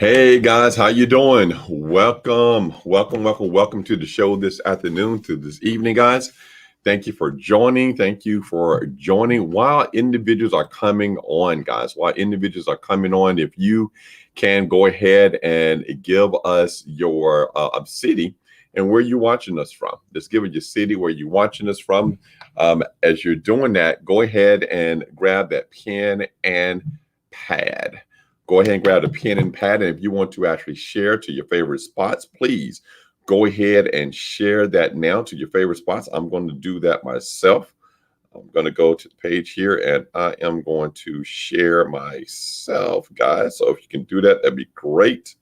Hey guys, how you doing? Welcome to the show this afternoon, to this evening, guys. Thank you for joining. Thank you for joining. While individuals are coming on, guys, if you can go ahead and give us your city and where you're watching us from. Just give us your city where you're watching us from. As you're doing that, go ahead and grab that pen and pad. Go ahead and grab a pen and pad. And if you want to actually share to your favorite spots, please go ahead and share that now to your favorite spots. I'm going to do that myself. I'm going to go to the page here and I am going to share myself, guys. So if you can do that, that'd be great.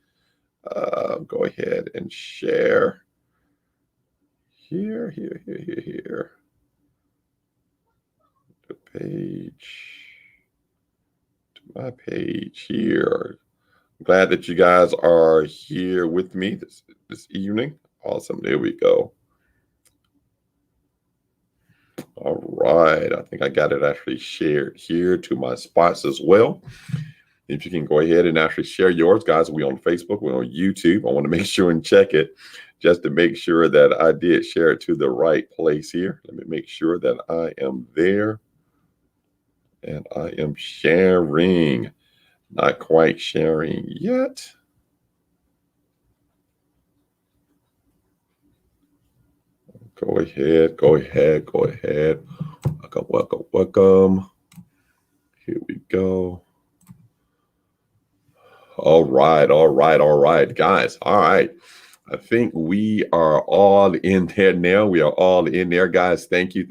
Go ahead and share here. The page. My page here. I'm glad that you guys are here with me this evening. Awesome. There we go. All right. I think I got it actually shared here to my spots as well. If you can go ahead and actually share yours, guys. We're on Facebook. We're on YouTube. I want to make sure and check it just to make sure that I did share it to the right place here. Let me make sure that I am there. And I am sharing. Not quite sharing yet. Go ahead. Welcome. Here we go. All right, guys. All right. I think we are all in there now. We are all in there, guys. Thank you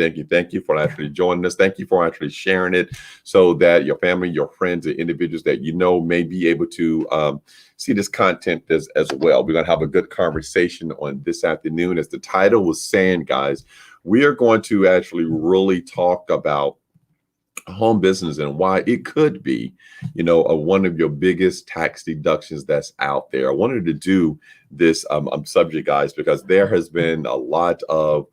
for actually joining us. Thank you for actually sharing it so that your family, your friends, and individuals that you know may be able to see this content as well. We're going to have a good conversation on this afternoon. As the title was saying, guys, we are going to actually really talk about home business and why it could be, one of your biggest tax deductions that's out there. I wanted to do this subject, guys, because there has been a lot of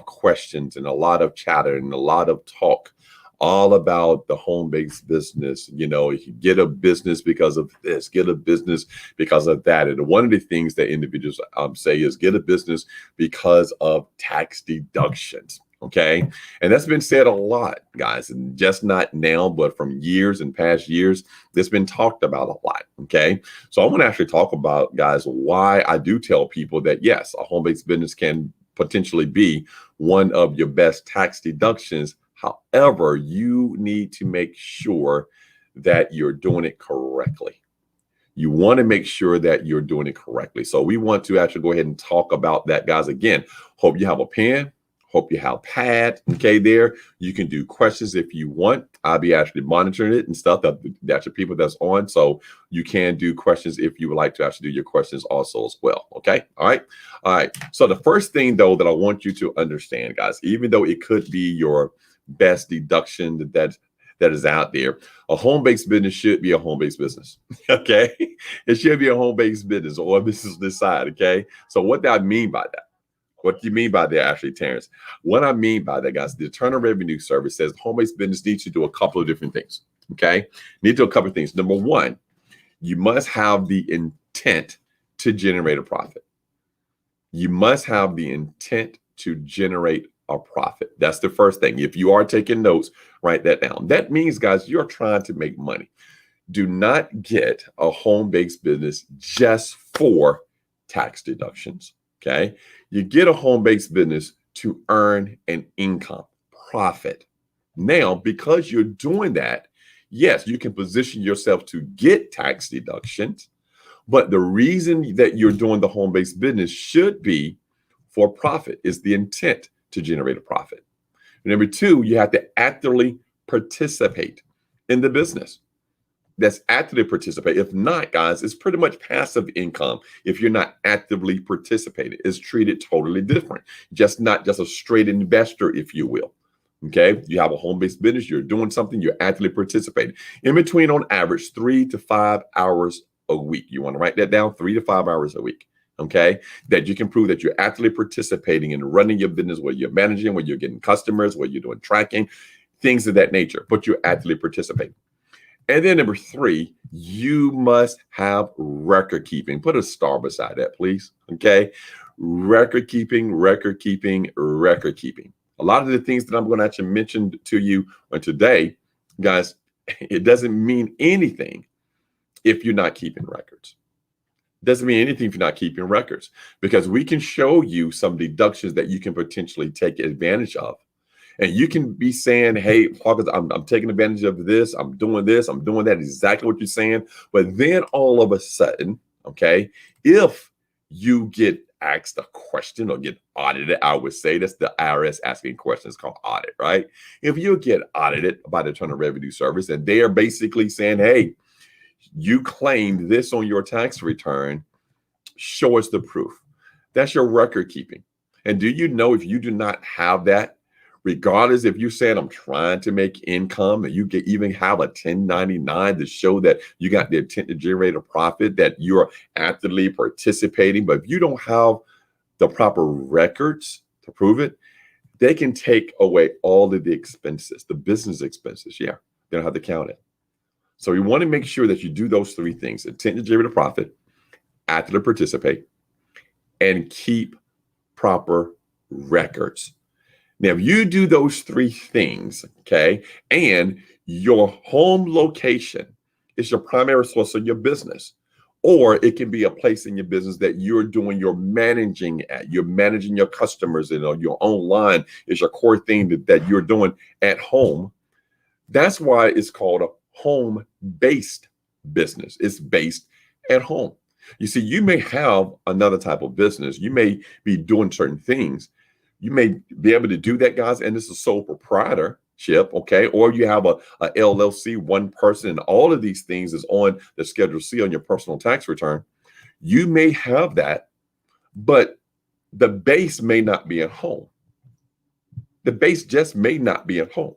questions and a lot of chatter and a lot of talk all about the home-based business. If you get a business because of this, get a business because of that. And one of the things that individuals say is get a business because of tax deductions. Okay. And that's been said a lot, guys, and just not now, but from years and past years, it's been talked about a lot. Okay. So I want to actually talk about, guys, why I do tell people that, yes, a home-based business can potentially be one of your best tax deductions. However, you need to make sure that you're doing it correctly. You want to make sure that you're doing it correctly. So we want to actually go ahead and talk about that, guys. Again, hope you have a pen. Hope you have pad. Okay, there. You can do questions if you want. I'll be actually monitoring it and stuff. That's your people that's on. So you can do questions if you would like to actually do your questions also as well. Okay. All right. So the first thing, though, that I want you to understand, guys, even though it could be your best deduction that is out there, a home-based business should be a home-based business. Okay. It should be a home-based business or a business this side. Okay. So what do I mean by that? What do you mean by that, actually, Terrence? What I mean by that, guys, the Internal Revenue Service says home-based business needs to do a couple of different things, okay? Need to do a couple of things. Number one, you must have the intent to generate a profit. You must have the intent to generate a profit. That's the first thing. If you are taking notes, write that down. That means, guys, you're trying to make money. Do not get a home-based business just for tax deductions. Okay, you get a home-based business to earn an income, profit. Now, because you're doing that, yes, you can position yourself to get tax deductions, but the reason that you're doing the home-based business should be for profit, is the intent to generate a profit. Number two, you have to actively participate in the business. That's actively participate. If not, guys, it's pretty much passive income. If you're not actively participating, it's treated totally different. Not just a straight investor, if you will. Okay, you have a home-based business, you're doing something, you're actively participating. In between, on average, 3 to 5 hours a week. You want to write that down, 3 to 5 hours a week. Okay, that you can prove that you're actively participating in running your business, where you're managing, where you're getting customers, where you're doing tracking, things of that nature, but you're actively participating. And then number three, you must have record keeping. Put a star beside that, please. Okay. Record keeping, record keeping, record keeping. A lot of the things that I'm going to actually mention to you today, guys, it doesn't mean anything if you're not keeping records. Doesn't mean anything if you're not keeping records, because we can show you some deductions that you can potentially take advantage of. And you can be saying, hey, Hawkins, I'm taking advantage of this, I'm doing that, exactly what you're saying. But then all of a sudden, okay, if you get asked a question or get audited, I would say that's the IRS asking questions, called audit, right? If you get audited by the Internal Revenue Service and they are basically saying, hey, you claimed this on your tax return, show us the proof. That's your record keeping. And do you know, if you do not have that, regardless if you're saying I'm trying to make income, and you can even have a 1099 to show that you got the intent to generate a profit, that you're actively participating, but if you don't have the proper records to prove it, they can take away all of the expenses, the business expenses. Yeah, they don't have to count it. So we want to make sure that you do those three things: intent to generate a profit, actively participate, and keep proper records. Now, if you do those three things, okay, and your home location is your primary source of your business, or it can be a place in your business that you're managing at, you're managing your customers, your online is your core thing that you're doing at home. That's why it's called a home-based business. It's based at home. You see, you may have another type of business. You may be doing certain things. You may be able to do that, guys, and this is sole proprietorship, okay? Or you have a LLC, one person, and all of these things is on the Schedule C on your personal tax return. You may have that, but the base may not be at home. The base just may not be at home.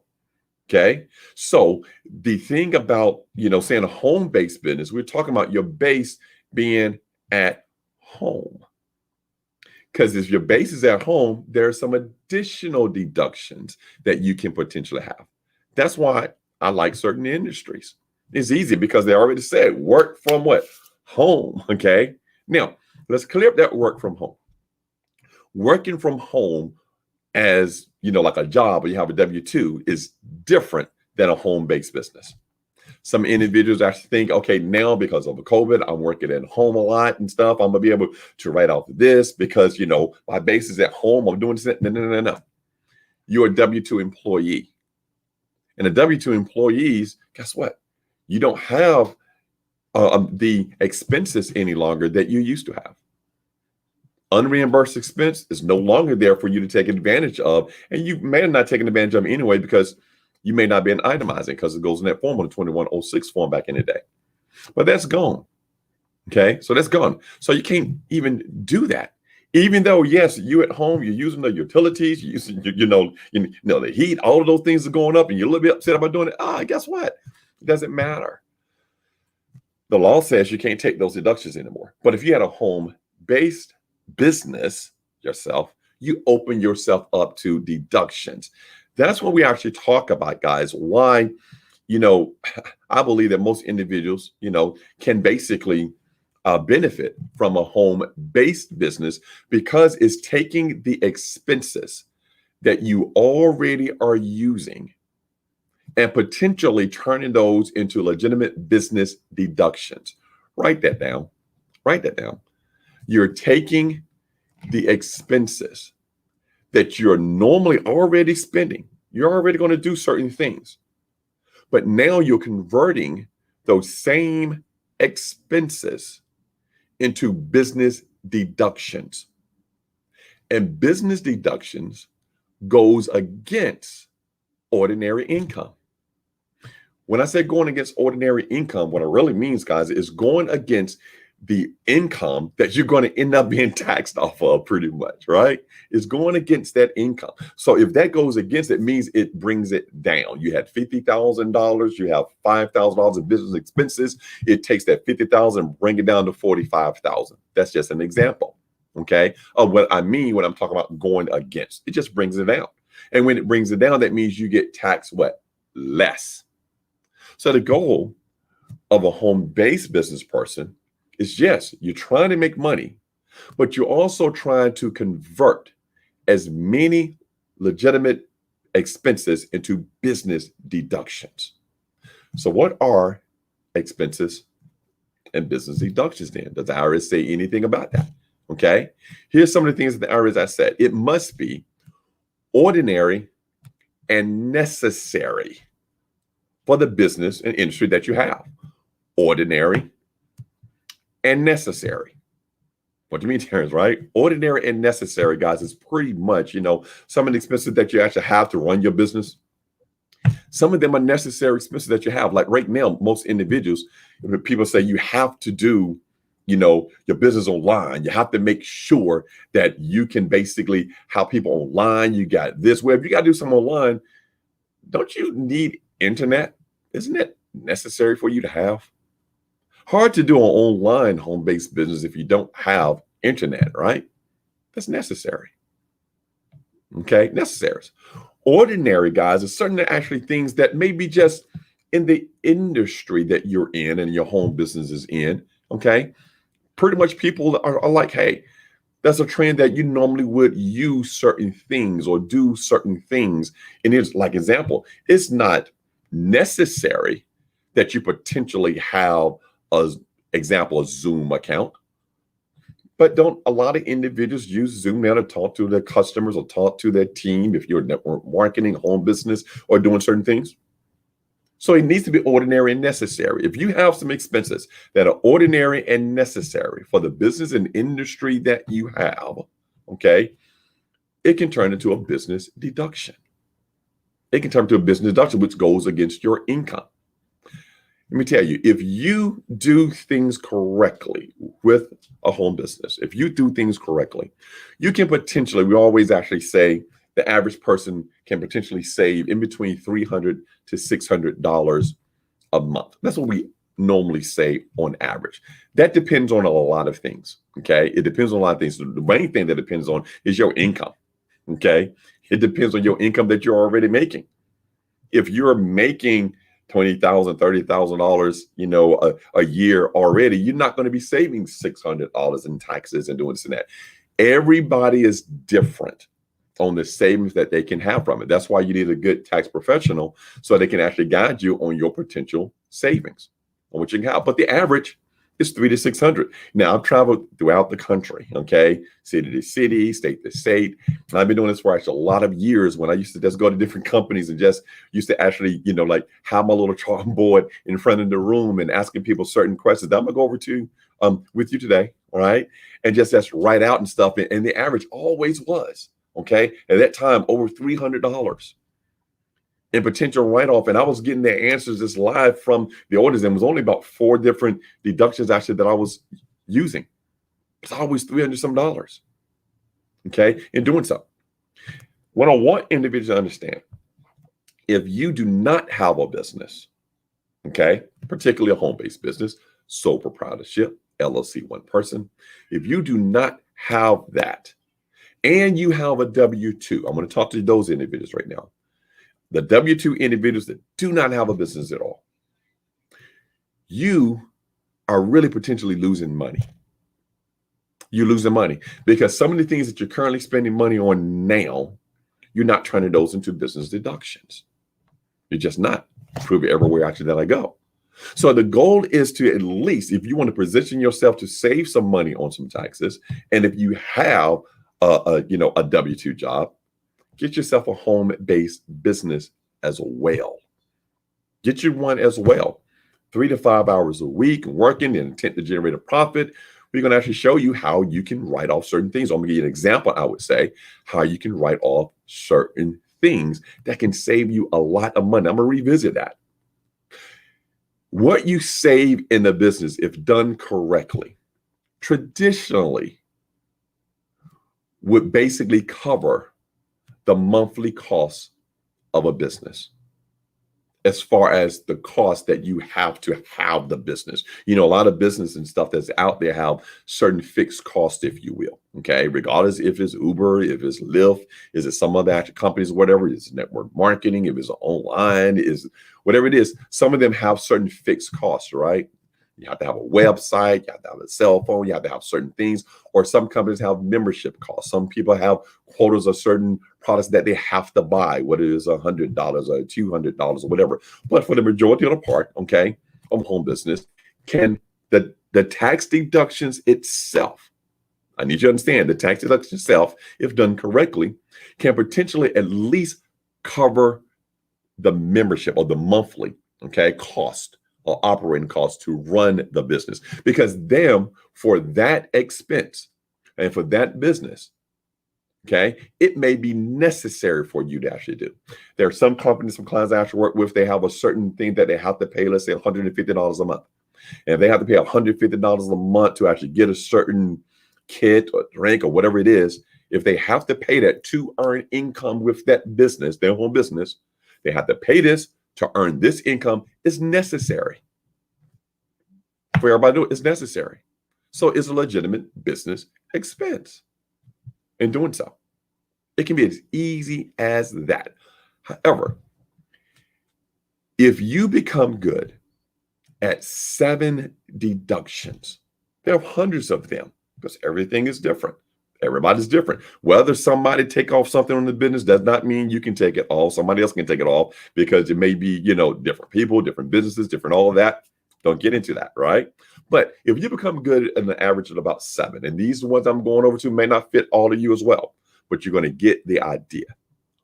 Okay. So the thing about, saying a home-based business, we're talking about your base being at home. Because if your base is at home, there are some additional deductions that you can potentially have. That's why I like certain industries. It's easy because they already said work from what? Home. Okay. Now, let's clear up that work from home. Working from home as, like a job or you have a W-2 is different than a home-based business. Some individuals actually think, okay, now because of the COVID, I'm working at home a lot and stuff, I'm gonna be able to write off this because, my base is at home, I'm doing this. No. You're a W-2 employee. And the W-2 employees, guess what? You don't have the expenses any longer that you used to have. Unreimbursed expense is no longer there for you to take advantage of. And you may have not taken advantage of it anyway because you may not be an itemizing because it goes in that form on the 2106 form back in the day. But that's gone. Okay, so that's gone. So you can't even do that. Even though, yes, you at home, you're using the utilities, you're using, the heat, all of those things are going up and you're a little bit upset about doing it. Guess what? It doesn't matter. The law says you can't take those deductions anymore. But if you had a home-based business yourself, you open yourself up to deductions. That's what we actually talk about, guys. Why, I believe that most individuals, can basically benefit from a home-based business because it's taking the expenses that you already are using and potentially turning those into legitimate business deductions. Write that down. Write that down. You're taking the expenses that you're normally already spending. You're already going to do certain things. But now you're converting those same expenses into business deductions. And business deductions goes against ordinary income. When I say going against ordinary income, what it really means, guys, is going against the income that you're going to end up being taxed off of, pretty much, right? It's going against that income. So if that goes against it, means it brings it down. You had $50,000, you have $5,000 in business expenses. It takes that $50,000, bring it down to $45,000. That's just an example, okay, of what I mean when I'm talking about going against. It just brings it down. And when it brings it down, that means you get taxed what? Less. So the goal of a home-based business person is, yes, you're trying to make money, but you're also trying to convert as many legitimate expenses into business deductions. So what are expenses and business deductions then? Does the IRS say anything about that? Okay. Here's some of the things that the IRS has said. It must be ordinary and necessary for the business and industry that you have. Ordinary and necessary. What do you mean, Terrence, right? Ordinary and necessary, guys, is pretty much, some of the expenses that you actually have to run your business. Some of them are necessary expenses that you have. Like right now, most individuals, people say you have to do, your business online. You have to make sure that you can basically have people online. You got this web. You got to do something online. Don't you need internet? Isn't it necessary for you to have? Hard to do an online home-based business if you don't have internet, right? That's necessary. Okay, necessaries. Ordinary, guys, is certain actually things that may be just in the industry that you're in and your home business is in. Okay, pretty much people are like, hey, that's a trend that you normally would use certain things or do certain things. And it's like example, it's not necessary that you potentially have a Zoom account. But don't a lot of individuals use Zoom now to talk to their customers or talk to their team if you're network marketing, home business, or doing certain things? So it needs to be ordinary and necessary. If you have some expenses that are ordinary and necessary for the business and industry that you have, okay, it can turn into a business deduction. It can turn into a business deduction, which goes against your income. Let me tell you, if you do things correctly with a home business, if you do things correctly, you can potentially, we always actually say the average person can potentially save in between $300 to $600 a month. That's what we normally say on average. That depends on a lot of things, okay? It depends on a lot of things. The main thing that depends on is your income, okay? It depends on your income that you're already making. If you're making $20,000, $30,000, a year already, you're not going to be saving $600 in taxes and doing this and that. Everybody is different on the savings that they can have from it. That's why you need a good tax professional so they can actually guide you on your potential savings, on what you can have. But the average is $300 to $600. Now, I've traveled throughout the country, okay, city to city, state to state. And I've been doing this for actually a lot of years when I used to just go to different companies and just used to actually, like have my little chalkboard in front of the room and asking people certain questions that I'm gonna go over to with you today, all right? And just write out and stuff. And the average always was, okay, at that time, over $300 in potential write-off. And I was getting the answers just live from the auditors. And it was only about 4 different deductions actually that I was using. It's always $300 some dollars, okay, in doing so. What I want individuals to understand, if you do not have a business, okay, particularly a home-based business, sole proprietorship, LLC, one person, if you do not have that and you have a W-2, I'm going to talk to those individuals right now. The W-2 individuals that do not have a business at all, you are really potentially losing money. You're losing money because some of the things that you're currently spending money on now, you're not turning those into business deductions. You're just not. Prove it everywhere actually that I go. So the goal is to at least, if you want to position yourself to save some money on some taxes, and if you have a W-2 job, get yourself a home-based business as well. Get you one as well. 3 to 5 hours a week working and intent to generate a profit. We're going to actually show you how you can write off certain things. I'm going to give you an example, I would say, how you can write off certain things that can save you a lot of money. I'm going to revisit that. What you save in the business, if done correctly, traditionally would basically cover the monthly costs of a business. as far as the cost that you have to have the business. A lot of business and stuff that's out there have certain fixed costs, if you will. Okay. Regardless if it's Uber, if it's Lyft, is it some other actual companies, whatever, is network marketing, if it's online, is whatever it is, some of them have certain fixed costs, right? You have to have a website, you have to have a cell phone, you have to have certain things, or some companies have membership costs. Some people have quotas of certain products that they have to buy, whether it is $100 or $200 or whatever. But for the majority of the part, okay, of home business, can the tax deductions itself, I need you to understand the tax deduction itself, if done correctly, can potentially at least cover the membership or the monthly, okay, cost or operating costs to run the business. Because them, for that expense and for that business, okay, it may be necessary for you to actually do. There are some companies, some clients I actually work with, they have a certain thing that they have to pay, let's say $150 a month. And if they have to pay $150 a month to actually get a certain kit or drink or whatever it is, if they have to pay that to earn income with that business, their home business, they have to pay this to earn this income. Is necessary. For everybody to do it, it's necessary. So it's a legitimate business expense in doing so. It can be as easy as that. However, if you become good at 7 deductions, there are hundreds of them because everything is different. Everybody's different. Whether somebody take off something on the business does not mean you can take it off. Somebody else can take it off because it may be, different people, different businesses, different all of that. Don't get into that, right? But if you become good in the average of about 7, and these ones I'm going over to may not fit all of you as well, but you're going to get the idea,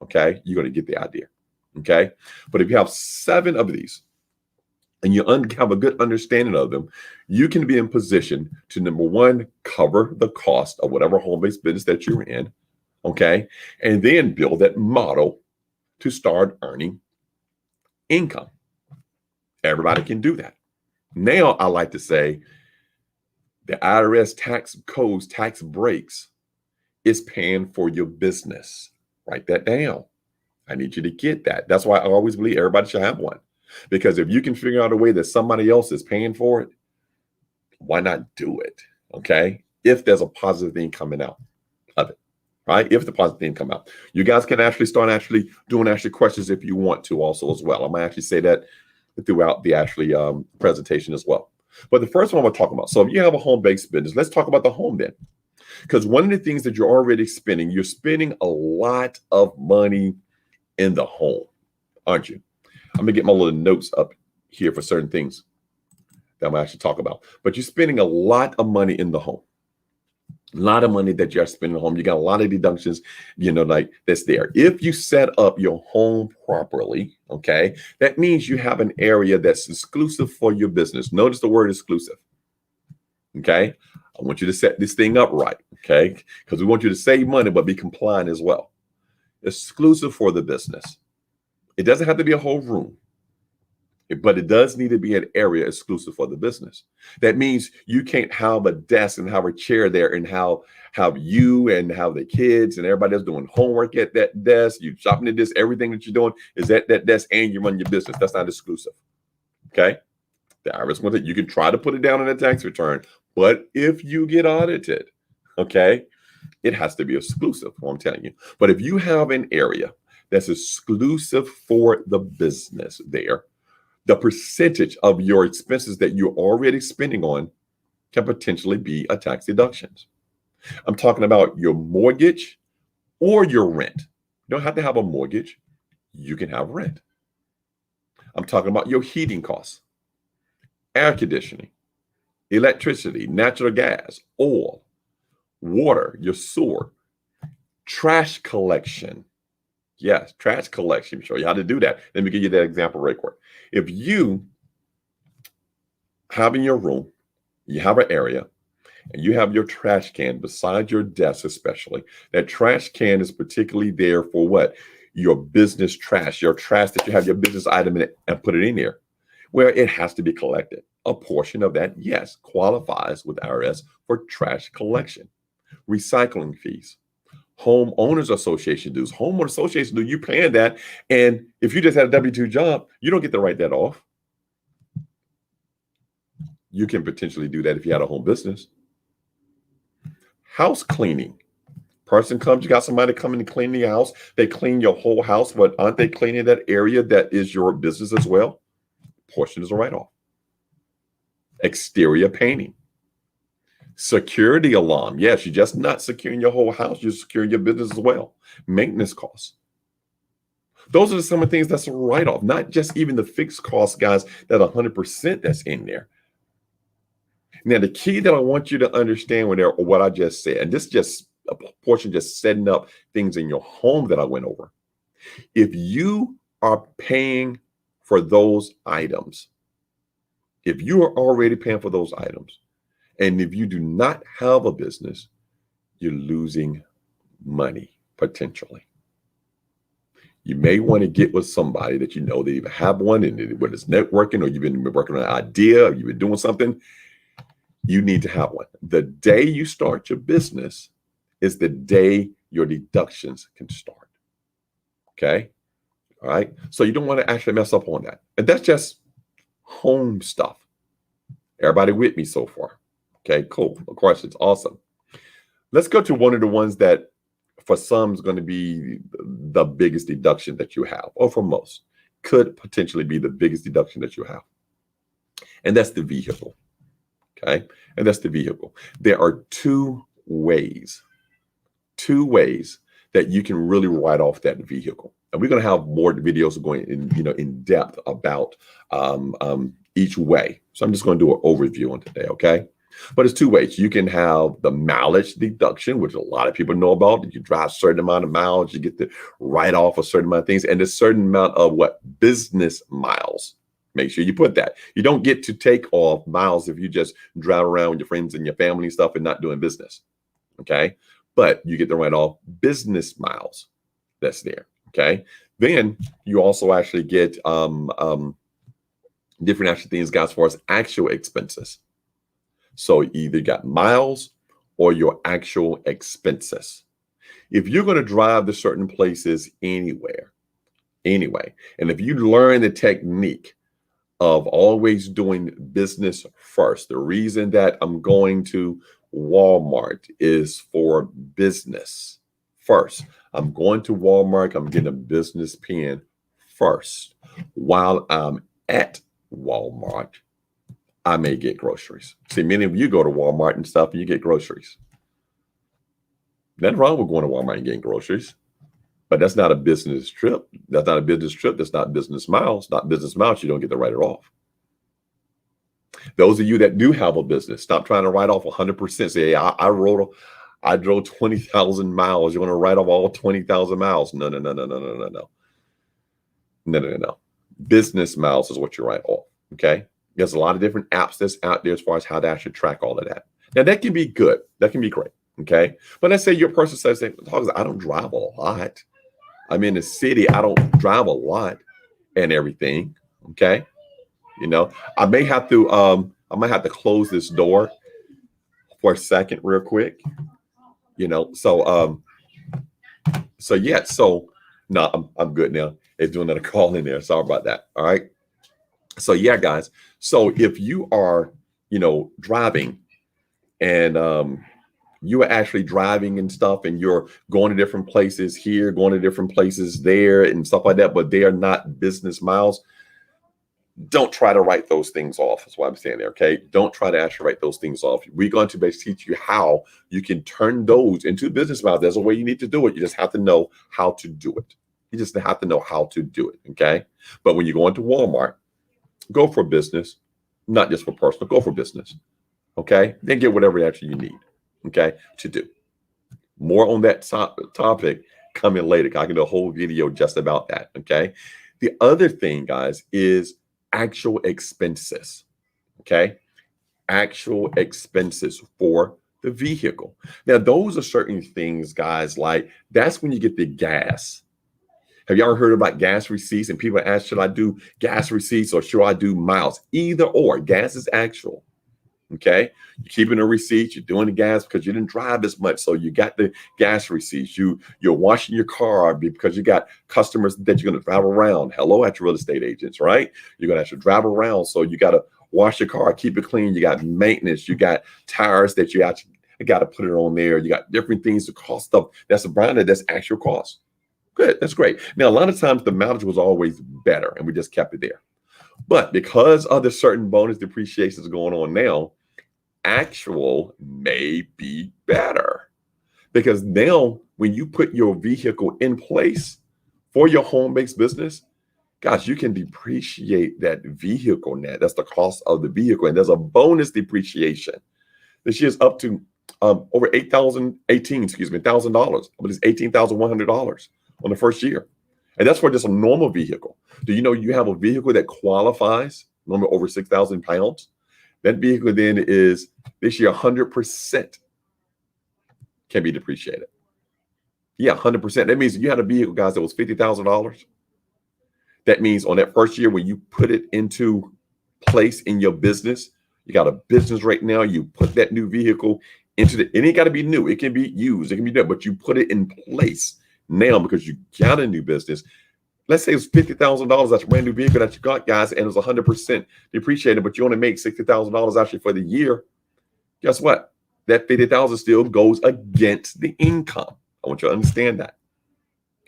okay? You're going to get the idea, okay? But if you have 7 of these, and you have a good understanding of them, you can be in position to, number one, cover the cost of whatever home-based business that you're in, okay? And then build that model to start earning income. Everybody can do that. Now, I like to say the IRS tax codes, tax breaks is paying for your business. Write that down. I need you to get that. That's why I always believe everybody should have one. Because if you can figure out a way that somebody else is paying for it, why not do it? Okay. If there's a positive thing coming out of it, right? If the positive thing come out, you guys can actually start doing questions if you want to also as well. I'm gonna actually say that throughout the presentation as well. But the first one I'm gonna talk about. So if you have a home-based business, let's talk about the home then. Because one of the things that you're already spending, you're spending a lot of money in the home, aren't you? I'm gonna get my little notes up here for certain things that I'm actually talk about. But you're spending a lot of money in the home. A lot of money that you're spending at home. You got a lot of deductions, like that's there. If you set up your home properly, okay, that means you have an area that's exclusive for your business. Notice the word exclusive. Okay. I want you to set this thing up right. Okay. Because we want you to save money, but be compliant as well. Exclusive for the business. It doesn't have to be a whole room, but it does need to be an area exclusive for the business. That means you can't have a desk and have a chair there and have you and have the kids and everybody else doing homework at that desk. You shopping at this, everything that you're doing is at that desk and you run your business. That's not exclusive. Okay. The IRS wants it. You can try to put it down in a tax return, but if you get audited, okay, it has to be exclusive, I'm telling you. But if you have an area that's exclusive for the business there, the percentage of your expenses that you're already spending on can potentially be a tax deduction. I'm talking about your mortgage or your rent. You don't have to have a mortgage. You can have rent. I'm talking about your heating costs, air conditioning, electricity, natural gas, oil, water, your sewer, trash collection. Yes, trash collection. Let me show you how to do that. Let me give you that example right quick. If you have in your room, you have an area, and you have your trash can beside your desk, especially, that trash can is particularly there for what? Your business trash, your trash that you have your business item in it and put it in there, where it has to be collected. A portion of that, yes, qualifies with IRS for trash collection, recycling fees, Homeowners Association dues. Homeowner Association dues, you paying that. And if you just had a W-2 job, you don't get to write that off. You can potentially do that if you had a home business. House cleaning. Person comes, you got somebody coming to clean the house. They clean your whole house, but aren't they cleaning that area that is your business as well? Portion is a write-off. Exterior painting. Security alarm. Yes, you're just not securing your whole house, you're securing your business as well. Maintenance costs. Those are some of the things that's a write-off, not just even the fixed costs, guys, that 100% that's in there. Now, the key that I want you to understand what I just said, and this is just a portion just setting up things in your home that I went over. If you are paying for those items, if you are already paying for those items, and if you do not have a business, you're losing money potentially. You may want to get with somebody that you know they either have one, and whether it's networking or you've been working on an idea or you've been doing something, you need to have one. The day you start your business is the day your deductions can start. Okay. All right. So you don't want to actually mess up on that. And that's just home stuff. Everybody with me so far? Okay, cool. Of course, it's awesome. Let's go to one of the ones that for some is going to be the biggest deduction that you have, or for most, could potentially be the biggest deduction that you have. And that's the vehicle. Okay. And that's the vehicle. There are two ways that you can really write off that vehicle. And we're going to have more videos going in depth about each way. So I'm just going to do an overview on today. Okay. But it's two ways. You can have the mileage deduction, which a lot of people know about. You drive a certain amount of miles, you get to write off a certain amount of things, and a certain amount of business miles. Make sure you put that. You don't get to take off miles if you just drive around with your friends and your family and stuff and not doing business. Okay. But you get to write off business miles. That's there. Okay. Then you also actually get different actual things, guys, as far as actual expenses. So either you got miles or your actual expenses. If you're going to drive to certain places anyway, and if you learn the technique of always doing business first, the reason that I'm going to Walmart is for business first. I'm going to Walmart, I'm getting a business pen first. While I'm at Walmart, I may get groceries. See, many of you go to Walmart and stuff and you get groceries. Nothing wrong with going to Walmart and getting groceries, but that's not a business trip. That's not a business trip. That's not business miles. Not business miles. You don't get to write it off. Those of you that do have a business, stop trying to write off 100%. Say, hey, I drove 20,000 miles. You're going to write off all 20,000 miles. No. Business miles is what you write off. Okay. There's a lot of different apps that's out there as far as how to actually track all of that. Now that can be good. That can be great. Okay. But let's say your person says, I don't drive a lot. I'm in the city. I don't drive a lot and everything. Okay. I may have to close this door for a second real quick. So no, I'm good now. It's doing another call in there. Sorry about that. All right. So yeah, guys. So if you are, driving and you are actually driving and stuff, and you're going to different places here, going to different places there and stuff like that, but they are not business miles, don't try to write those things off. That's why I'm saying there. Okay. Don't try to actually write those things off. We're going to basically teach you how you can turn those into business miles. There's a way you need to do it. You just have to know how to do it. You just have to know how to do it. Okay. But when you go into Walmart, go for business, not just for personal, go for business. Okay. Then get whatever actually you need. Okay. To do more on that topic coming later. I can do a whole video just about that. Okay. The other thing, guys, is actual expenses. Okay. Actual expenses for the vehicle. Now, those are certain things, guys, like that's when you get the gas. Have y'all heard about gas receipts? And people ask, should I do gas receipts or should I do miles? Either or. Gas is actual. Okay, you're keeping a receipt. You're doing the gas because you didn't drive as much, so you got the gas receipts. You're washing your car because you got customers that you're going to drive around. Hello, at your real estate agents, right? You're going to have to drive around, so you got to wash your car, keep it clean. You got maintenance. You got tires that you actually got to put it on there. You got different things to cost stuff. That's a branded. That's actual cost. Good. That's great. Now, a lot of times the mileage was always better, and we just kept it there. But because of the certain bonus depreciations going on now, actual may be better. Because now, when you put your vehicle in place for your home-based business, gosh, you can depreciate that vehicle now. That's the cost of the vehicle. And there's a bonus depreciation. This year's up to over $1,000. But it's $18,100 on the first year. And that's for just a normal vehicle. Do you know you have a vehicle that qualifies, normally over 6,000 pounds? That vehicle then is this year 100% can be depreciated. Yeah, 100%. That means you had a vehicle, guys, that was $50,000. That means on that first year when you put it into place in your business, you got a business right now, you put that new vehicle into it ain't got to be new. It can be used. It can be done, but you put it in place now because you got a new business. Let's say it's $50,000. That's a brand new vehicle that you got, guys, and it's 100% depreciated, but you only make $60,000 actually for the year. Guess what? That $50,000 still goes against the income. I want you to understand that.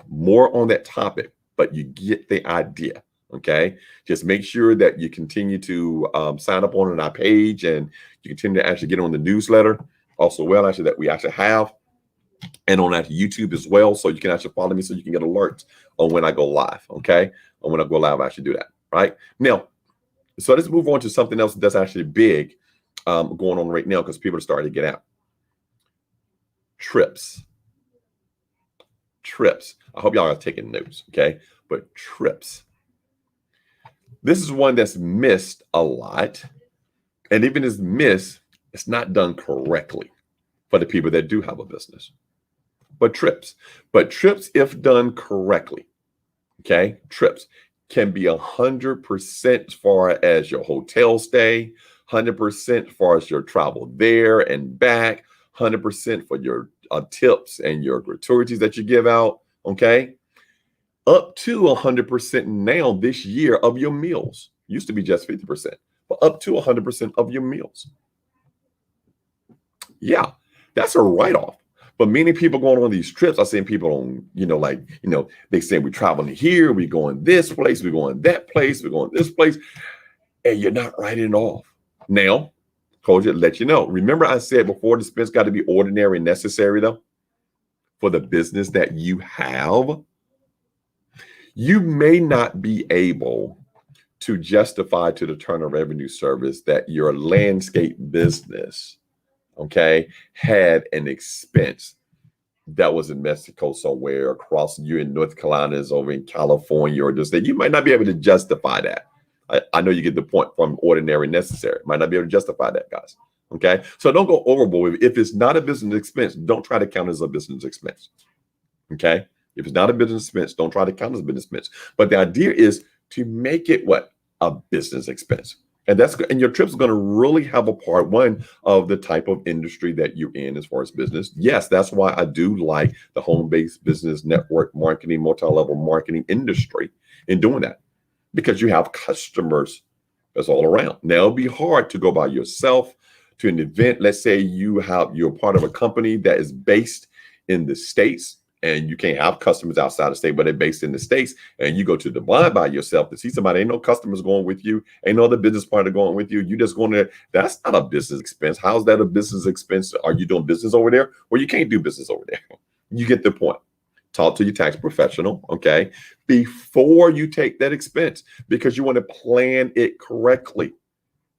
More on that topic, but you get the idea. Okay, just make sure that you continue to sign up on our page, and you continue to actually get on the newsletter. Also, well, actually, that we actually have, and on that YouTube as well, so you can actually follow me, so you can get alerts on when I go live. Okay, and when I go live, I actually do that. Right now, so let's move on to something else that's actually big going on right now because people are starting to get out. Trips. I hope y'all are taking notes. Okay, but trips. This is one that's missed a lot. And even as missed, it's not done correctly for the people that do have a business. But trips, if done correctly, okay, trips can be 100% as far as your hotel stay, 100% as far as your travel there and back, 100% for your tips and your gratuities that you give out, okay? Up to 100% now this year of your meals. Used to be just 50%, but up to 100% of your meals. Yeah, that's a write-off. But many people going on these trips, I seen people on, they say we're traveling here, we're going this place, we're going that place, we're going this place, and you're not writing it off. Now, told you to let you know. Remember I said before, the expense got to be ordinary and necessary though, for the business that you have. You may not be able to justify to the Internal Revenue Service that your landscape business, okay, had an expense that was in Mexico somewhere, across you in North Carolina, is over in California, or just that you might not be able to justify that. I know you get the point from ordinary and necessary. Might not be able to justify that, guys. Okay, so don't go overboard. If it's not a business expense, don't try to count it as a business expense. Okay. If it's not a business expense, don't try to count as a business expense. But the idea is to make it what? A business expense. And your trip's going to really have a part one of the type of industry that you're in as far as business. Yes, that's why I do like the home-based business network marketing, multi-level marketing industry in doing that, because you have customers that's all around. Now, it'll be hard to go by yourself to an event. Let's say you're part of a company that is based in the States, and you can't have customers outside the state, but they're based in the States, and you go to Dubai by yourself to see somebody. Ain't no customers going with you. Ain't no other business partner going with you. You just going there. That's not a business expense. How's that a business expense? Are you doing business over there? Well, you can't do business over there. You get the point. Talk to your tax professional, okay, before you take that expense, because you want to plan it correctly,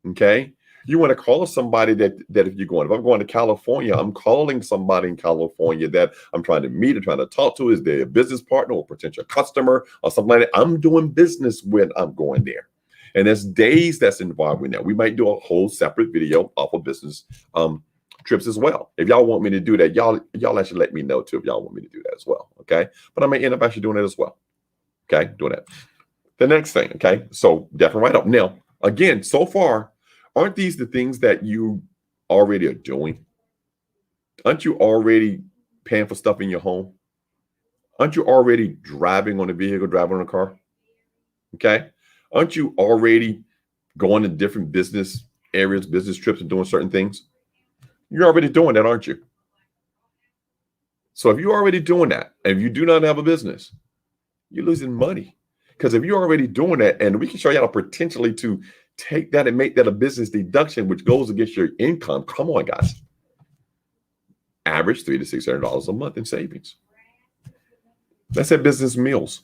okay? You want to call somebody that if I'm going to California, I'm calling somebody in California that I'm trying to meet or trying to talk to. Is they a business partner or potential customer or something like that? I'm doing business when I'm going there. And there's days that's involved in that. We might do a whole separate video off of business trips as well. If y'all want me to do that, y'all actually let me know too if y'all want me to do that as well, okay? But I may end up actually doing it as well, okay? Doing that. The next thing, okay? So definitely write up. Now, again, so far, Aren't these the things that you already are doing? Aren't you already paying for stuff in your home? Aren't you already driving on a vehicle, driving on a car? Okay. Aren't you already going to different business areas, business trips, and doing certain things? You're already doing that, aren't you? So if you're already doing that, and if you do not have a business, you're losing money. Because if you're already doing that, and we can show you how potentially to take that and make that a business deduction, which goes against your income. Come on, guys. Average $300 to $600 a month in savings. That's at business meals.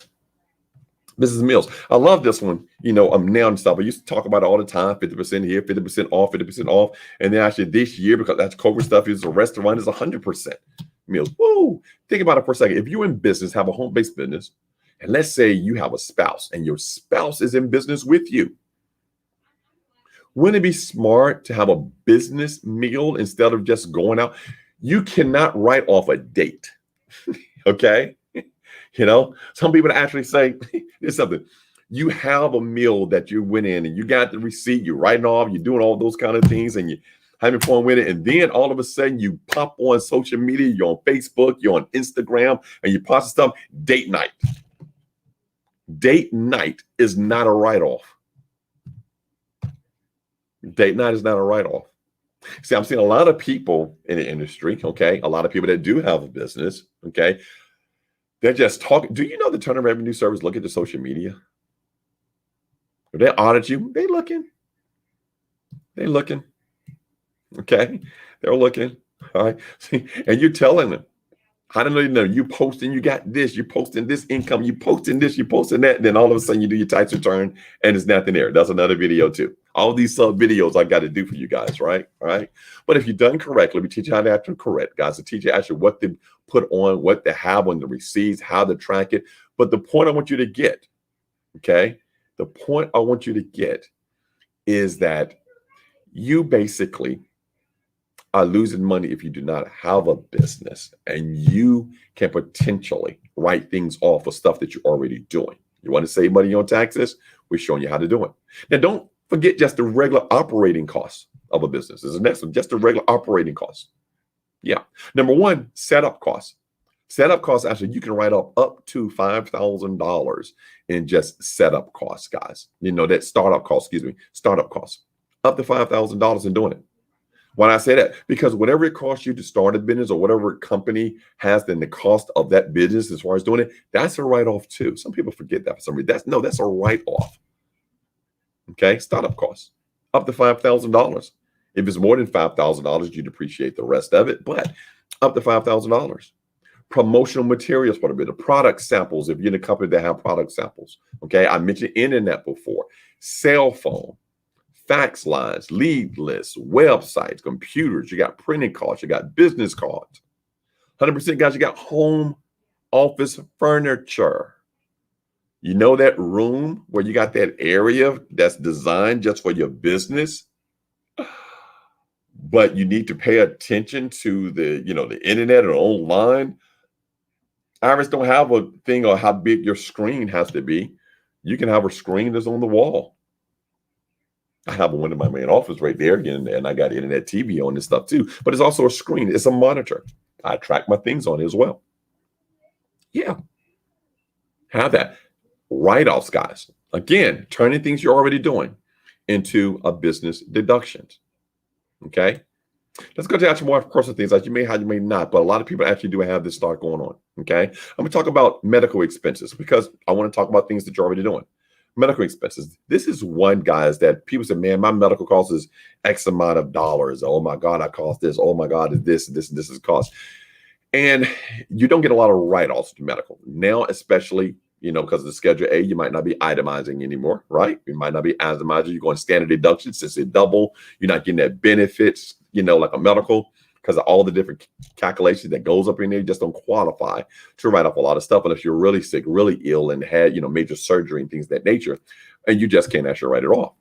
Business meals. I love this one. I'm now and stuff. I used to talk about it all the time. 50% here, 50% off, 50% off. And then actually this year, because that's COVID stuff, is a restaurant is 100% meals. Woo! Think about it for a second. If you're in business, have a home-based business, and let's say you have a spouse and your spouse is in business with you. Wouldn't it be smart to have a business meal instead of just going out? You cannot write off a date. Okay. Some people actually say there's something. You have a meal that you went in and you got the receipt, you're writing off, you're doing all those kind of things, and you're having fun with it. And then all of a sudden you pop on social media, you're on Facebook, you're on Instagram, and you post stuff. Date night. Date night is not a write-off. Date night is not a write-off. See, I'm seeing a lot of people in the industry, okay? A lot of people that do have a business, okay? They're just talking. Do you know the Internal Revenue Service look at the social media? If they audit you, they looking. They looking. Okay? They're looking. All right. See, and you're telling them, I don't know, you posting, you got this, you posting this income, you posting this, you posting that. Then all of a sudden you do your tax return and there's nothing there. That's another video too. All these sub videos I got to do for you guys, right? All right. But if you're done correctly, we teach you how to actually correct, guys. To teach you actually what to put on, what to have on the receipts, how to track it. But the point I want you to get, okay? The point I want you to get is that you basically are losing money if you do not have a business, and you can potentially write things off of stuff that you're already doing. You want to save money on taxes? We're showing you how to do it. Now, don't forget just the regular operating costs of a business. This is the next one, just the regular operating costs. Yeah. Number one, setup costs. Setup costs, actually, you can write up to $5,000 in just setup costs, guys. That startup cost, startup costs. Up to $5,000 in doing it. Why do I say that? Because whatever it costs you to start a business or whatever company has, then the cost of that business as far as doing it, that's a write-off too. Some people forget that for some reason. That's a write-off. Okay, startup costs up to $5,000. If it's more than $5,000, you depreciate the rest of it, but up to $5,000. Promotional materials, what the product samples, if you're in a company that have product samples. Okay, I mentioned internet before, cell phone, fax lines, lead lists, websites, computers, you got printing costs, you got business cards. 100% guys, you got home office furniture. You know that room where you got that area that's designed just for your business, but you need to pay attention to the internet or online. Iris don't have a thing on how big your screen has to be. You can have a screen that's on the wall. I have one in my main office right there again, and I got internet TV on this stuff too. But it's also a screen. It's a monitor. I track my things on it as well. Yeah. Have that. Write-offs, guys. Again, turning things you're already doing into a business deduction. Okay. Let's go to actually more personal things that you may have, you may not, but a lot of people actually do have this start going on. Okay. I'm going to talk about medical expenses because I want to talk about things that you're already doing. Medical expenses. This is one, guys, that people say, man, my medical cost is X amount of dollars. Oh my God, I cost this. Oh my God, this is cost. And you don't get a lot of write-offs to medical. Now, especially, because of the Schedule A, you might not be itemizing anymore, right? You might not be itemizing. You're going standard deduction since it double. You're not getting that benefits, like a medical, because of all the different calculations that goes up in there. You just don't qualify to write off a lot of stuff unless you're really sick, really ill, and had, major surgery and things of that nature, and you just can't actually write it off.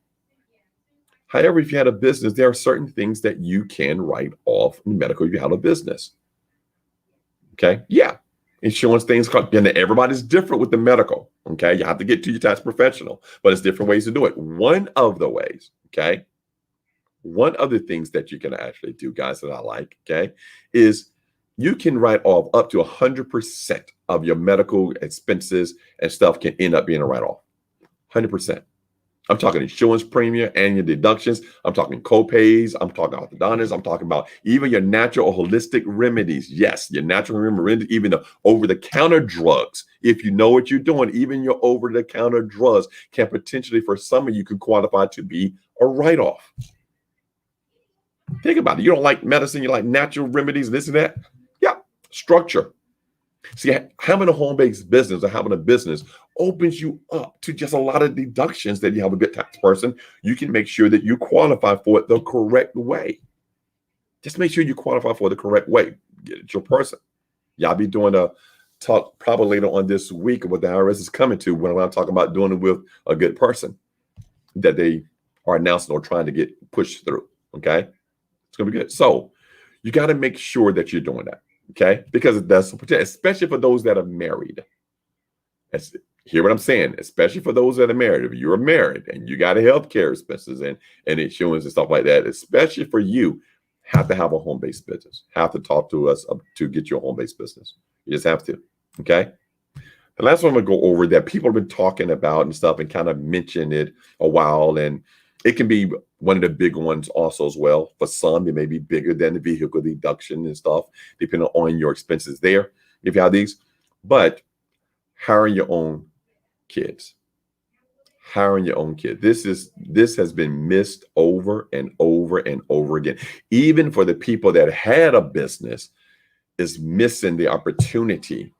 However, if you had a business, there are certain things that you can write off in medical if you have a business. Okay. Yeah. Insurance things, and everybody's different with the medical. Okay. You have to get to your tax professional, but it's different ways to do it. One of the ways, okay, One of the things that you can actually do, guys, that I like, okay, is you can write off up to 100% of your medical expenses and stuff can end up being a write-off. 100%. I'm talking insurance premium, annual deductions. I'm talking co-pays. I'm talking orthodontists. I'm talking about even your natural or holistic remedies. Yes, your natural remedies, even the over-the-counter drugs. If you know what you're doing, even your over-the-counter drugs can potentially, for some of you, could qualify to be a write-off. Think about it. You don't like medicine. You like natural remedies, this and that. Yeah, structure. See, having a home-based business or having a business opens you up to just a lot of deductions that you have a good tax person. You can make sure that you qualify for it the correct way. Just make sure you qualify for it the correct way. Get it your person. Y'all be doing a talk probably later on this week what the IRS is coming to when I'm talking about doing it with a good person that they are announcing or trying to get pushed through. Okay. It's going to be good. So you got to make sure that you're doing that. Okay. Because that's especially for those that are married. Hear what I'm saying? Especially for those that are married. If you're married and you got a healthcare expenses and insurance and stuff like that, especially for you, have to have a home-based business. Have to talk to us to get your home-based business. You just have to. Okay. The last one I'm going to go over that people have been talking about and stuff and kind of mention it a while. And it can be one of the big ones also as well. For some, it may be bigger than the vehicle deduction and stuff, depending on your expenses there, if you have these. But hiring your own kids. Hiring your own kid. This has been missed over and over and over again. Even for the people that had a business is missing the opportunity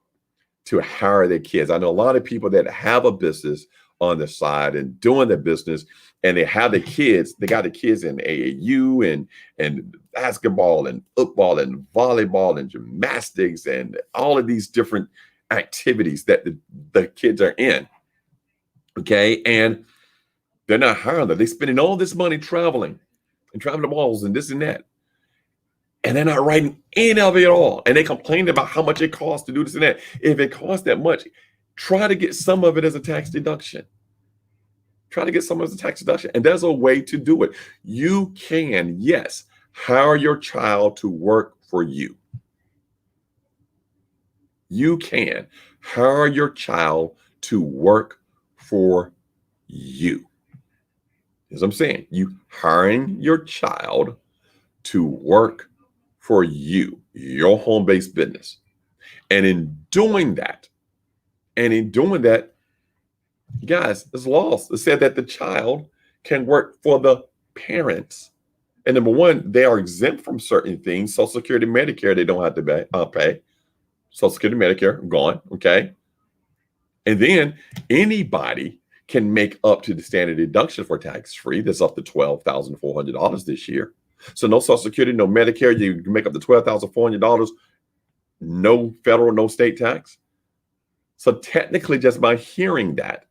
to hire their kids. I know a lot of people that have a business on the side and doing the business, and they have the kids. They got the kids in AAU and basketball and football and volleyball and gymnastics and all of these different activities that the kids are in. Okay, and they're not hiring them. They're spending all this money traveling and traveling to malls and this and that. And they're not writing any of it at all. And they complain about how much it costs to do this and that. If it costs that much, try to get some of it as a tax deduction. Try to get some of it as a tax deduction. And there's a way to do it. You can, yes, hire your child to work for you. You can hire your child to work for you. As I'm saying, you hiring your child to work for you, your home-based business. And in doing that, guys, there's laws that said that the child can work for the parents. And number one, they are exempt from certain things. Social Security, Medicare, they don't have to pay. Social Security, Medicare, gone, okay? And then anybody can make up to the standard deduction for tax-free. That's up to $12,400 this year. So no Social Security, no Medicare. You can make up to $12,400. No federal, no state tax. So technically, just by hearing that,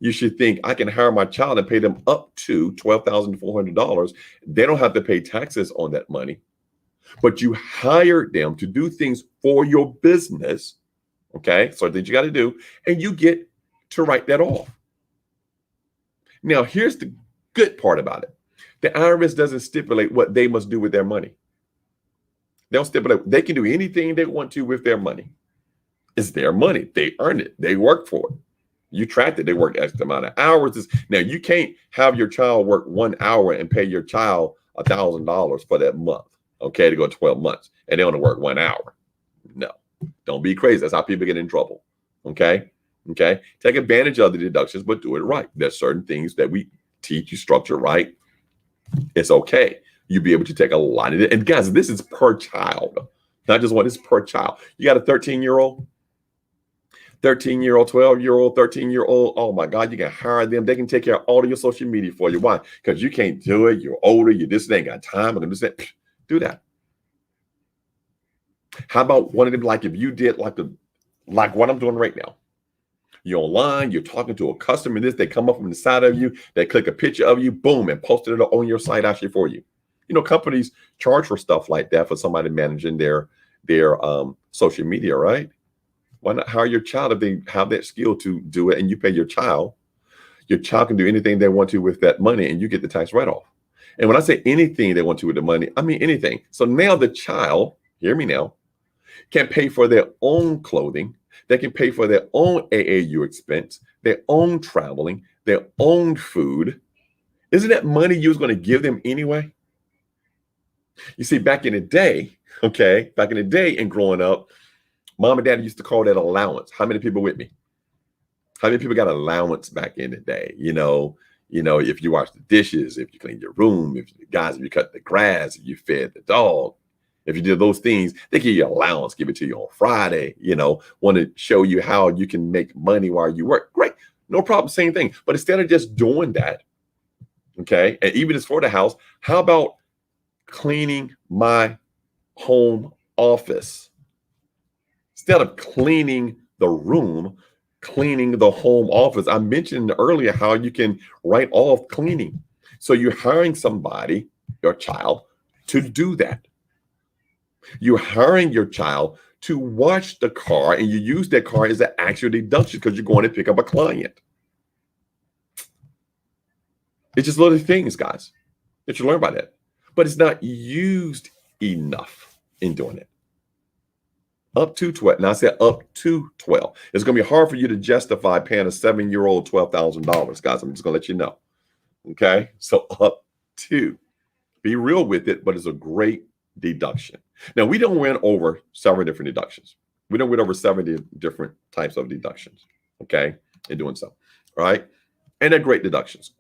you should think I can hire my child and pay them up to $12,400. They don't have to pay taxes on that money, but you hired them to do things for your business. Okay, so that you got to do, and you get to write that off. Now, here's the good part about it. The IRS doesn't stipulate what they must do with their money. They don't stipulate. They can do anything they want to with their money. It's their money. They earn it. They work for it. You tracked it. They work X amount of hours. Now, you can't have your child work 1 hour and pay your child $1,000 for that month, okay, to go 12 months, and they only work 1 hour. No, don't be crazy. That's how people get in trouble, okay? Okay, take advantage of the deductions, but do it right. There's certain things that we teach you structure right. It's okay. You'll be able to take a lot of it. And guys, this is per child, not just one. It's per child. You got a 13-year-old, 12-year-old, 13-year-old. Oh my God, you can hire them. They can take care of all of your social media for you. Why? Because you can't do it. You're older. You just ain't got time. I'm gonna do that. How about one of them? Like if you did like what I'm doing right now. You're online, you're talking to a customer, they come up from the side of you, they click a picture of you, boom, and posted it on your site actually for you. You know, companies charge for stuff like that for somebody managing their social media, right? Why not hire your child if they have that skill to do it and you pay your child? Your child can do anything they want to with that money and you get the tax write-off. And when I say anything they want to with the money, I mean anything. So now the child, hear me now, can pay for their own clothing. They can pay for their own AAU expense, their own traveling, their own food. Isn't that money you was going to give them anyway? You see, back in the day, okay, back in the day and growing up, mom and dad used to call that allowance. How many people with me? How many people got allowance back in the day? If you wash the dishes, if you clean your room, if you cut the grass, if you fed the dog, if you did those things, they give you allowance, give it to you on Friday, want to show you how you can make money while you work. Great. No problem. Same thing. But instead of just doing that, okay, and even as for the house, how about cleaning my home office? Instead of cleaning the room, cleaning the home office. I mentioned earlier how you can write off cleaning. So you're hiring somebody, your child, to do that. You're hiring your child to wash the car, and you use that car as an actual deduction because you're going to pick up a client. It's just little things, guys, that you learn about that. But it's not used enough in doing it. Up to 12. Now I said up to 12. It's going to be hard for you to justify paying a 7-year-old $12,000, guys. I'm just going to let you know. Okay. So up to. Be real with it, but it's a great deduction. Now, we don't went over several different deductions. We don't went over 70 different types of deductions. Okay. In doing so. All right. And they're great deductions.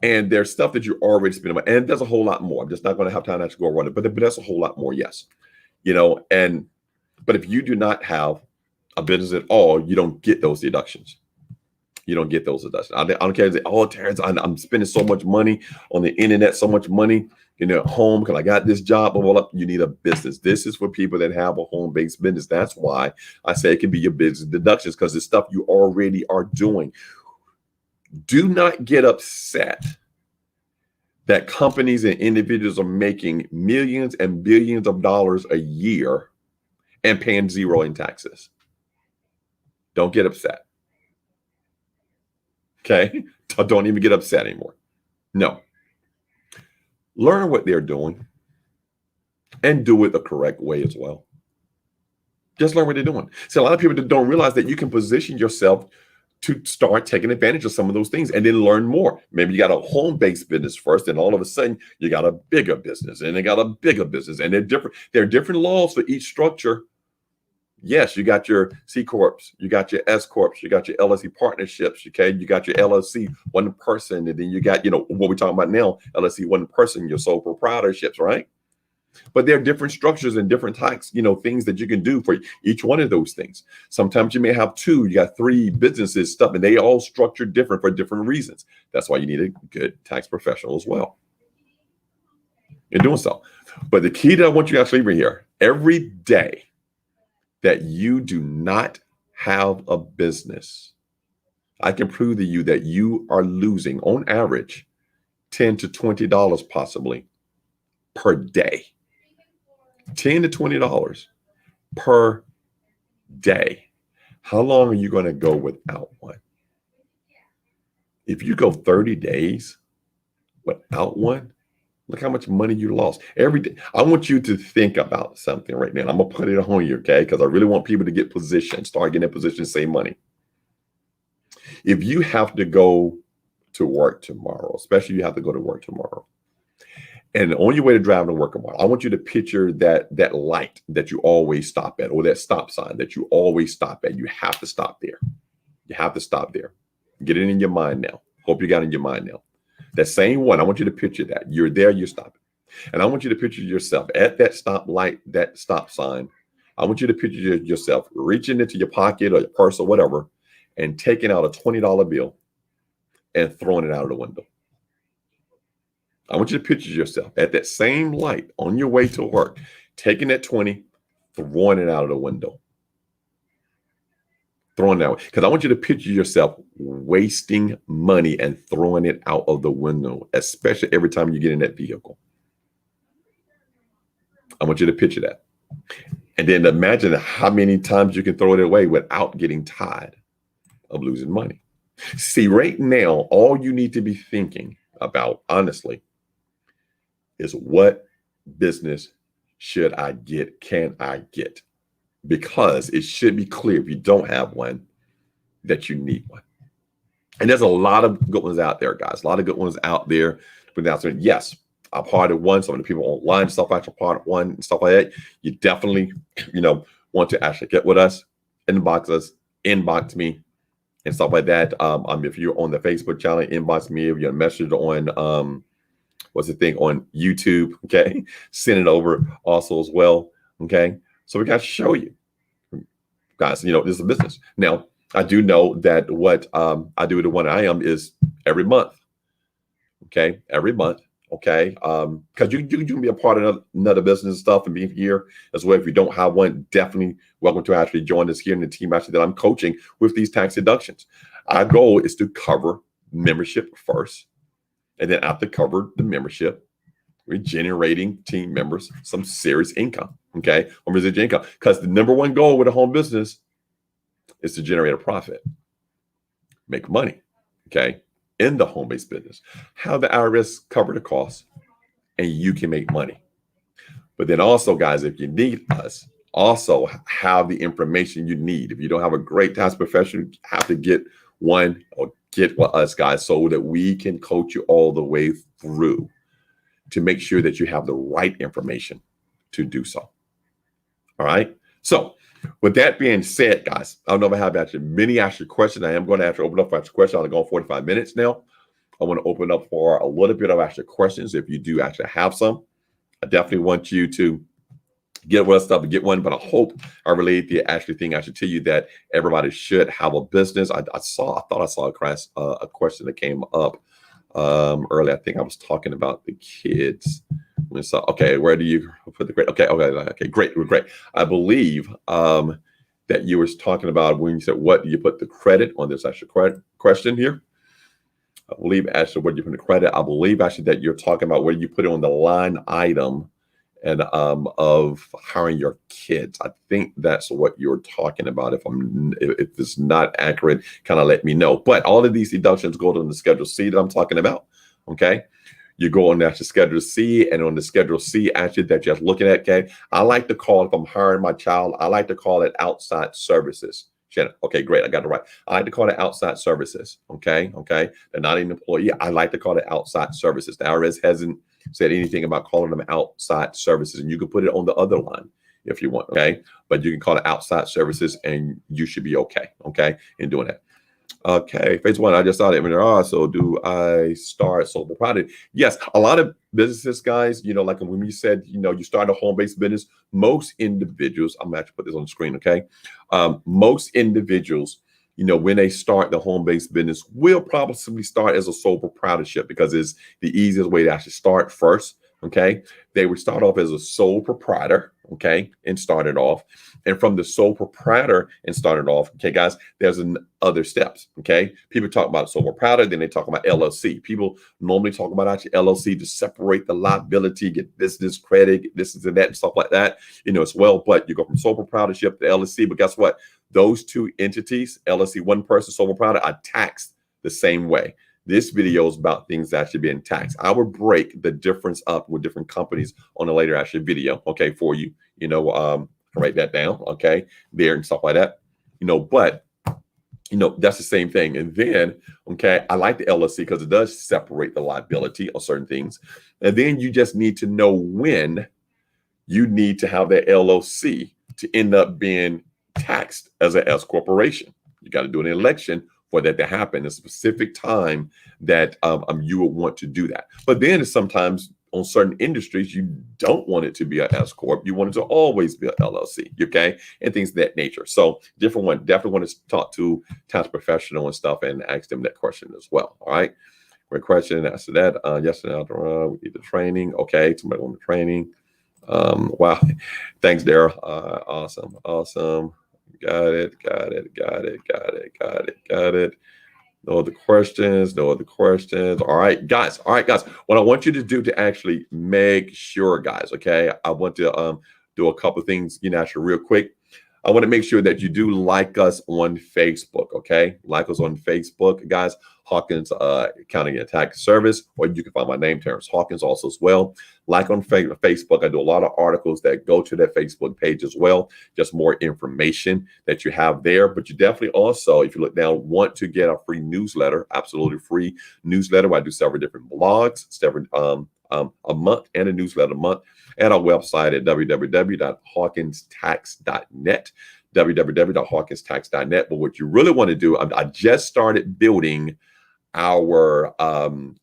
And there's stuff that you already spend. And there's a whole lot more. I'm just not going to have time to actually go around it, but that's a whole lot more. Yes. But if you do not have a business at all, you don't get those deductions. You don't get those deductions. I don't care. Terrence, I'm spending so much money on the internet, so much money at home because I got this job. Blah, blah, blah. You need a business. This is for people that have a home-based business. That's why I say it can be your business deductions, because it's stuff you already are doing. Do not get upset that companies and individuals are making millions and billions of dollars a year and paying zero in taxes. Don't get upset. Okay? Don't even get upset anymore. No. Learn what they're doing and do it the correct way as well. Just learn what they're doing. See, a lot of people that don't realize that you can position yourself to start taking advantage of some of those things and then learn more. Maybe you got a home-based business first, and all of a sudden you got a bigger business, and they got a bigger business, and they're different. There are different laws for each structure. Yes, you got your C corps, you got your S corps, you got your LLC partnerships. Okay, you got your LLC one person, and then you got what we're talking about now, LLC one person, your sole proprietorships, right? But there are different structures and different types, things that you can do for each one of those things. Sometimes you may have 2, you got 3 businesses, stuff, and they all structured different for different reasons. That's why you need a good tax professional as well. You're doing so. But the key that I want you to actually leave here, every day that you do not have a business, I can prove to you that you are losing on average $10 to $20 possibly per day. $10 to $20 per day. How long are you going to go without one? If you go 30 days without one, look how much money you lost every day. I want you to think about something right now. I'm going to put it on you, okay? Because I really want people to get positioned, start getting in position to save money. If you have to go to work tomorrow, especially you have to go to work tomorrow, and on your way to driving to work tomorrow, I want you to picture that light that you always stop at, or that stop sign that you always stop at. You have to stop there. You have to stop there. Get it in your mind now. Hope you got it in your mind now. That same one, I want you to picture that. You're there, you're stopping. And I want you to picture yourself at that stop light, that stop sign. I want you to picture yourself reaching into your pocket or your purse or whatever and taking out a $20 bill and throwing it out of the window. I want you to picture yourself at that same light on your way to work, taking that 20, throwing it out of the window. Throwing that way. Because I want you to picture yourself wasting money and throwing it out of the window, especially every time you get in that vehicle. I want you to picture that. And then imagine how many times you can throw it away without getting tired of losing money. See, right now, all you need to be thinking about, honestly, is what business should I get? Can I get? Because it should be clear if you don't have one that you need one. And there's a lot of good ones out there, guys. A lot of good ones out there. Yes, I'm part of one. Some of the people online stuff actually part of one and stuff like that. You definitely, want to actually get with us, inbox me, and stuff like that. If you're on the Facebook channel, inbox me. If you're message on on YouTube, okay, send it over also as well, okay. So we got to show you, guys. This is a business. Now, I do know that what I do, the one I am, is every month, okay, every month. Okay, because you can be a part of another business stuff and be here as well. If you don't have one, definitely welcome to actually join us here in the team actually that I'm coaching with these tax deductions. Our goal is to cover membership first, and then after cover the membership, we're generating team members some serious income, okay, or residual income. Because the number one goal with a home business is to generate a profit, make money, okay, in the home-based business. Have the IRS cover the costs, and you can make money. But then also, guys, if you need us, also have the information you need. If you don't have a great tax professional, you have to get one or get with us, guys, so that we can coach you all the way through to make sure that you have the right information to do so. All right. So with that being said, guys, I don't know if I have actually many questions. I am going to open up for questions. I'm going 45 minutes now. I want to open up for a little bit of questions. If you do actually have some, I definitely want you to get with stuff and get one. But I hope I relayed the thing I should tell you that everybody should have a business. I thought I saw a question that came up earlier. I think I was talking about the kids. So, okay, where do you put the grade? Okay, great. I believe that you were talking about when you said, what do you put the credit on this question here? I believe actually what you put the credit. I believe actually that you're talking about where you put it on the line item and of hiring your kids. I think that's what you're talking about. If it's not accurate, kind of let me know. But all of these deductions go to the Schedule C that I'm talking about. Okay. You go on that Schedule C, and on the Schedule C actually that you're looking at, okay, I like to call, if I'm hiring my child, I like to call it outside services. Shannon, okay, great, I got it right. I like to call it outside services, okay? They're not an employee. I like to call it outside services. The IRS hasn't said anything about calling them outside services, and you can put it on the other line if you want, okay? But you can call it outside services, and you should be okay, in doing that. Okay, phase one, I just saw it. So do I start sole proprietorship? Yes, a lot of businesses, guys, like when you said, you start a home-based business, most individuals, I'm going to put this on the screen, okay? Most individuals, when they start the home-based business, will probably start as a sole proprietorship because it's the easiest way to actually start first, okay? They would start off as a sole proprietor, okay, and start it off. And from the sole proprietor and start it off, okay, guys, there's other steps, okay? People talk about sole proprietor, then they talk about LLC. People normally talk about actually LLC to separate the liability, get business credit, get this and that and stuff like that, as well. But you go from sole proprietorship to LLC, but guess what? Those two entities, LLC, one person, sole proprietor, are taxed the same way. This video is about things that should be in tax. I will break the difference up with different companies on a later actually video, okay, for you. Write that down, okay, there and stuff like that. But that's the same thing. And then, okay, I like the LLC because it does separate the liability of certain things. And then you just need to know when you need to have that LLC to end up being taxed as an S corporation. You got to do an election for that to happen, a specific time that you would want to do that. But then sometimes on certain industries, you don't want it to be an S corp. You want it to always be an LLC, okay, and things of that nature. So different one. Definitely want to talk to tax professional and stuff and ask them that question as well. All right, great question. After that, yes, we need the training. Okay, somebody on the training. Wow, thanks, Daryl. Awesome. Got it. No other questions. All right, guys. What I want you to do to actually make sure, guys, okay, I want to do a couple of things, actually real quick. I want to make sure that you do like us on Facebook, okay? Like us on Facebook, guys. Hawkins Accounting and Tax Service, or you can find my name, Terrence Hawkins, also as well. Like on Facebook, I do a lot of articles that go to that Facebook page as well. Just more information that you have there. But you definitely also, if you look down, want to get a free newsletter, absolutely free newsletter. I do several different blogs, a month and a newsletter a month, at our website at www.hawkinstax.net. www.hawkinstax.net. But what you really want to do, I just started building our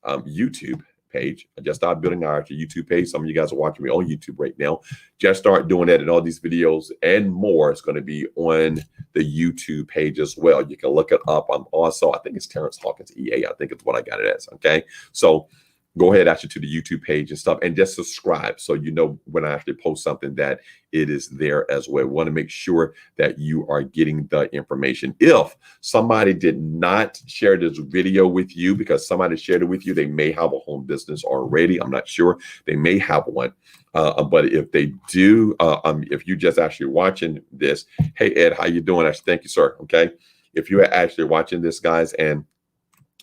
YouTube page. I just started building our YouTube page. Some of you guys are watching me on YouTube right now. Just start doing that, and all these videos and more is going to be on the YouTube page as well. You can look it up. I'm also, I think it's Terrence Hawkins EA. I think it's what I got it as. Okay. So go ahead actually to the YouTube page and stuff, and just subscribe so you know when I actually post something that it is there as well. We want to make sure that you are getting the information. If somebody did not share this video with you because somebody shared it with you, they may have a home business already. I'm not sure. They may have one. But if they do, if you just actually watching this, hey, Ed, how you doing? Actually, thank you, sir. Okay. If you're actually watching this, guys, and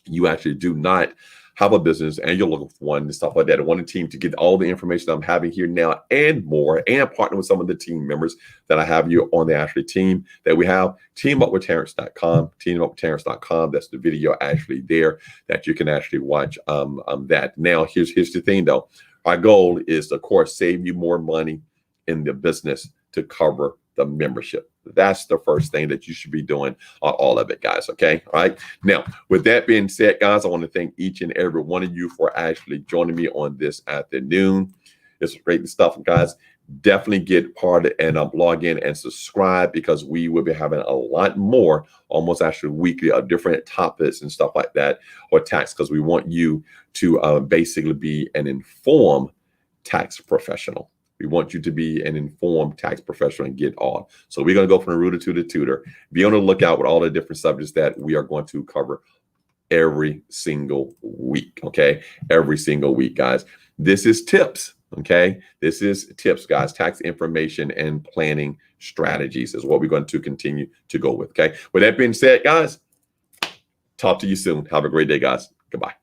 you actually do not have a business and you're looking for one and stuff like that, and want a team to get all the information I'm having here now and more, and partner with some of the team members that I have you on the actually team that we have, teamupwithterrence.com, teamupwithterrence.com. That's the video actually there that you can actually watch that. Now, here's the thing though. Our goal is to, of course, save you more money in the business to cover the membership. That's the first thing that you should be doing on all of it, guys. Okay. All right. Now, with that being said, guys, I want to thank each and every one of you for actually joining me on this afternoon. It's great stuff, guys. Definitely get part of and log in and subscribe, because we will be having a lot more, almost actually weekly, of different topics and stuff like that, or tax, because we want you to basically be an informed tax professional. We want you to be an informed tax professional and get on. So we're going to go from the rooter to the tutor. Be on the lookout with all the different subjects that we are going to cover every single week. Okay. Every single week, guys. This is tips. Okay. This is tips, guys. Tax information and planning strategies is what we're going to continue to go with. Okay. With that being said, guys, talk to you soon. Have a great day, guys. Goodbye.